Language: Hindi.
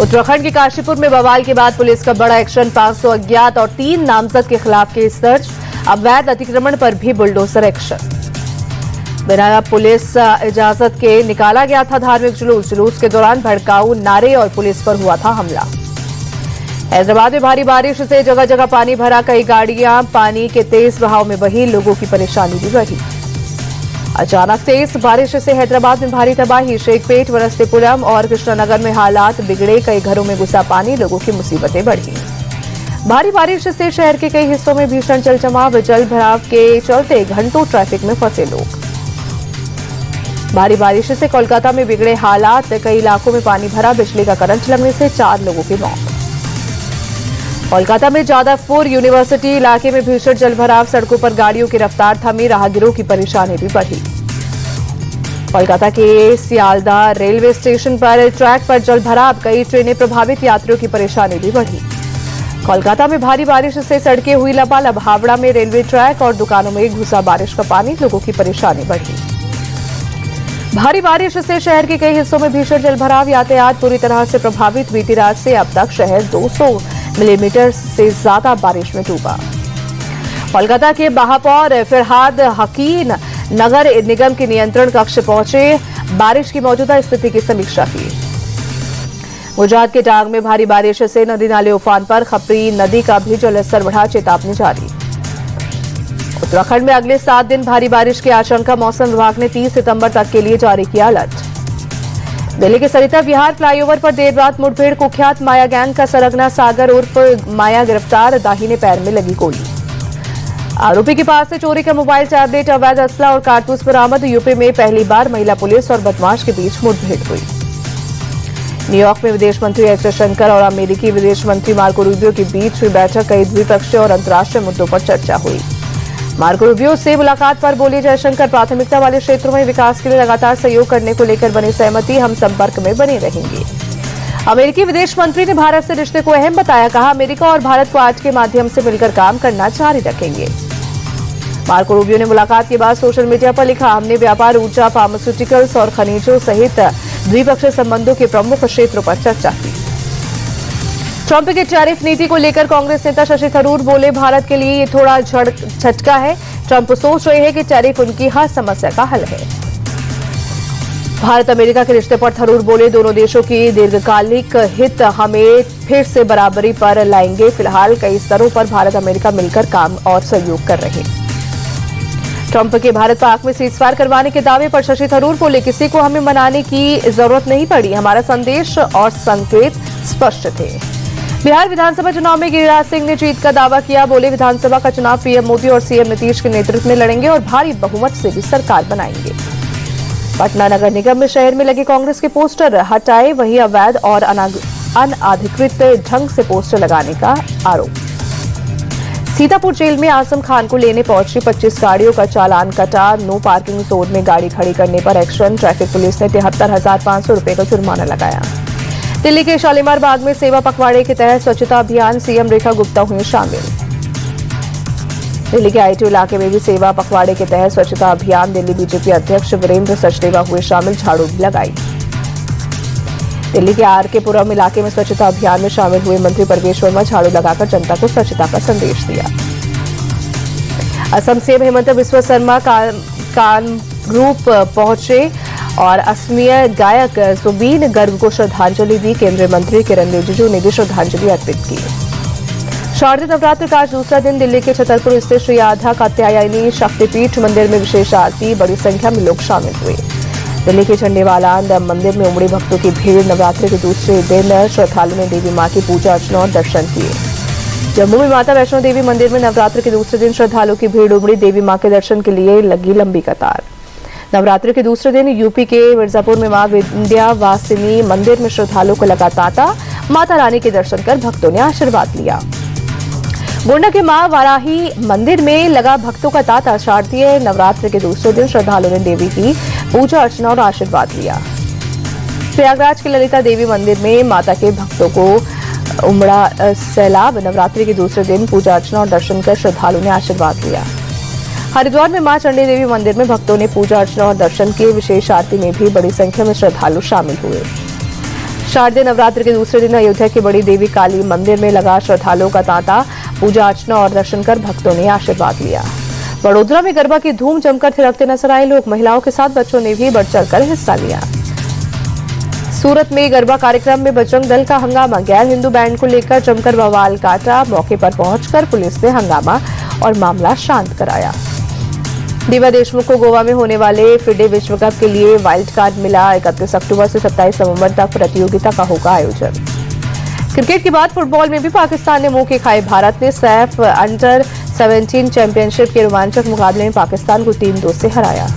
उत्तराखंड के काशीपुर में बवाल के बाद पुलिस का बड़ा एक्शन। 500 अज्ञात और 3 नामजद के खिलाफ केस दर्ज। अवैध अतिक्रमण पर भी बुलडोजर एक्शन। बिना पुलिस इजाजत के निकाला गया था धार्मिक जुलूस। जुलूस के दौरान भड़काऊ नारे और पुलिस पर हुआ था हमला। हैदराबाद में भारी बारिश से जगह जगह पानी भरा। कई गाड़ियां पानी के तेज बहाव में बही। लोगों की परेशानी भी बढ़ी। अचानक तेज बारिश से हैदराबाद में भारी तबाही। शेखपेट, वनस्तेपुरम और कृष्णानगर में हालात बिगड़े। कई घरों में घुसा पानी। लोगों की मुसीबतें बढ़ी। भारी बारिश से शहर के कई हिस्सों में भीषण जलजमाव। जल भराव के चलते घंटों ट्रैफिक में फंसे लोग। भारी बारिश से कोलकाता में बिगड़े हालात। कई इलाकों में पानी भरा। बिजली का करंट लगने से 4 लोगों की मौत। कोलकाता में जादवपुर यूनिवर्सिटी इलाके में भीषण जलभराव। सड़कों पर गाड़ियों की रफ्तार थमी। राहगीरों की परेशानी भी बढ़ी। कोलकाता के सियालदह रेलवे स्टेशन पर ट्रैक पर जलभराव। कई ट्रेनें प्रभावित। यात्रियों की परेशानी भी बढ़ी। कोलकाता में भारी बारिश से सड़कें हुई लबालब। हावड़ा में रेलवे ट्रैक और दुकानों में घुसा बारिश का पानी। लोगों की परेशानी बढ़ी। भारी बारिश से शहर के कई हिस्सों में भीषण जलभराव। यातायात पूरी तरह से प्रभावित। बीती रात से अब तक शहर 200 मिलीमीटर से ज्यादा बारिश में डूबा। कोलकाता के महापौर फिरहाद हकीम नगर निगम के नियंत्रण कक्ष पहुंचे। बारिश की मौजूदा स्थिति की समीक्षा की। गुजरात के डांग में भारी बारिश से नदी नाले उफान पर। खपरी नदी का भी जलस्तर बढ़ा। चेतावनी जारी। उत्तराखंड में अगले 7 दिन भारी बारिश की आशंका। मौसम विभाग ने 30 सितंबर तक के लिए जारी किया अलर्ट। दिल्ली के सरिता विहार फ्लाईओवर पर देर रात मुठभेड़। कुख्यात माया गैंग का सरगना सागर उर्फ माया गिरफ्तार। दाहिने पैर में लगी गोली। आरोपी के पास से चोरी का मोबाइल, टैबलेट, अवैध असला और कारतूस बरामद। यूपी में पहली बार महिला पुलिस और बदमाश के बीच मुठभेड़ हुई। न्यूयॉर्क में विदेश मंत्री एस जयशंकर और अमेरिकी विदेश मंत्री मार्को रूबियो के बीच हुई बैठक। कई द्विपक्षीय और अंतर्राष्ट्रीय मुद्दों पर चर्चा हुई। मार्को रूबियो से मुलाकात पर बोले जयशंकर, प्राथमिकता वाले क्षेत्रों में विकास के लिए लगातार सहयोग करने को लेकर बनी सहमति। हम संपर्क में बने रहेंगे। अमेरिकी विदेश मंत्री ने भारत से रिश्ते को अहम बताया। कहा, अमेरिका और भारत को आर्ट के माध्यम से मिलकर काम करना जारी रखेंगे। मार्को रूबियो ने मुलाकात के बाद सोशल मीडिया पर लिखा, हमने व्यापार, ऊर्जा, फार्मास्यूटिकल्स और खनिजों सहित द्विपक्षीय संबंधों के प्रमुख क्षेत्रों पर चर्चा की। ट्रंप के टैरिफ नीति को लेकर कांग्रेस नेता शशि थरूर बोले, भारत के लिए ये थोड़ा झटका है। ट्रंप सोच रहे हैं कि टैरिफ उनकी हर समस्या का हल है। भारत अमेरिका के रिश्ते पर थरूर बोले, दोनों देशों की दीर्घकालिक हित हमें फिर से बराबरी पर लाएंगे। फिलहाल कई स्तरों पर भारत अमेरिका मिलकर काम और सहयोग कर रहे हैं। ट्रंप के भारत पाक में सीजफायर करवाने के दावे पर शशि थरूर बोले, किसी को हमें मनाने की जरूरत नहीं पड़ी। हमारा संदेश और संकेत स्पष्ट थे। बिहार विधानसभा चुनाव में गिरिराज सिंह ने जीत का दावा किया। बोले, विधानसभा का चुनाव पीएम मोदी और सीएम नीतीश के नेतृत्व में लड़ेंगे और भारी बहुमत से भी सरकार बनाएंगे। पटना नगर निगम में शहर में लगे कांग्रेस के पोस्टर हटाए। वहीं अवैध और अनधिकृत ढंग से पोस्टर लगाने का आरोप। सीतापुर जेल में आजम खान को लेने पहुंची 25 गाड़ियों का चालान कटा। नो पार्किंग जोन में गाड़ी खड़ी करने पर एक्शन। ट्रैफिक पुलिस ने 73,500 रुपए का जुर्माना लगाया। दिल्ली के शालीमार बाग में सेवा पखवाड़े के तहत स्वच्छता अभियान। सीएम रेखा गुप्ता हुई शामिल। दिल्ली के आईटी इलाके में भी सेवा पखवाड़े के तहत स्वच्छता अभियान। दिल्ली बीजेपी अध्यक्ष वीरेंद्र सचदेवा हुए शामिल। झाड़ू भी लगाई। दिल्ली के आरके पुरम इलाके में स्वच्छता अभियान में शामिल हुए मंत्री परवेश वर्मा झाड़ू लगाकर जनता को स्वच्छता का संदेश दिया। असम से हेमंत बिस्वा शर्मा कामरूप पहुंचे और असमीय गायक जुबीन गर्ग को श्रद्धांजलि दी। केंद्रीय मंत्री किरण रिजिजू ने भी श्रद्धांजलि अर्पित की। शारदीय नवरात्र का आज दूसरा दिन दिल्ली के छतरपुर स्थित श्री राधा कात्यायनी शक्तिपीठ मंदिर में विशेष आरती। बड़ी संख्या में लोग शामिल हुए। दिल्ली के झंडेवाला मंदिर में उमड़ी भक्तों की भीड़। नवरात्रि के दूसरे दिन श्रद्धालुओं ने देवी मां की पूजा अर्चना और दर्शन किए। जम्मू में माता वैष्णो देवी मंदिर में नवरात्रि के दूसरे दिन श्रद्धालुओं की भीड़ उमड़ी। देवी मां के दर्शन के लिए लगी लंबी कतार। नवरात्रि के दूसरे दिन यूपी के मिर्जापुर में मां विंध्यवासिनी मंदिर में श्रद्धालुओं को लगा तांता। माता रानी के दर्शन कर भक्तों ने आशीर्वाद लिया। गोंडा के मां वाराही मंदिर में लगा भक्तों का तांता। शारदीय नवरात्र के दूसरे दिन श्रद्धालुओं ने देवी की पूजा अर्चना और आशीर्वाद लिया। प्रयागराज के ललिता देवी मंदिर में माता के भक्तों को उमड़ा सैलाब। नवरात्रि के दूसरे दिन पूजा अर्चना और दर्शन कर श्रद्धालुओं ने आशीर्वाद लिया। हरिद्वार में मां चंडी देवी मंदिर में भक्तों ने पूजा अर्चना और दर्शन किए। विशेष आरती में भी बड़ी संख्या में श्रद्धालु शामिल हुए। शारदीय नवरात्र के दूसरे दिन अयोध्या के बड़ी देवी काली मंदिर में लगा श्रद्धालुओं का तांता। पूजा अर्चना और दर्शन कर भक्तों ने आशीर्वाद लिया। वडोदरा में गरबा की धूम जमकर थिरकते नजर आए लोग। महिलाओं के साथ बच्चों ने भी बढ़ चढ़कर हिस्सा लिया। सूरत में गरबा कार्यक्रम में बजरंग दल का हंगामा। गैर हिंदू बैंड को लेकर जमकर बवाल काटा। मौके पर पहुंचकर पुलिस ने हंगामा और मामला शांत कराया। दिव्या देशमुख को गोवा में होने वाले फिडे विश्व कप के लिए वाइल्ड कार्ड मिला। 31 अक्टूबर से 27 नवंबर तक प्रतियोगिता का होगा आयोजन। क्रिकेट के बाद फुटबॉल में भी पाकिस्तान ने मुंह के खाए। भारत ने सैफ अंडर 17 चैंपियनशिप के रोमांचक मुकाबले में पाकिस्तान को 3-2 से हराया।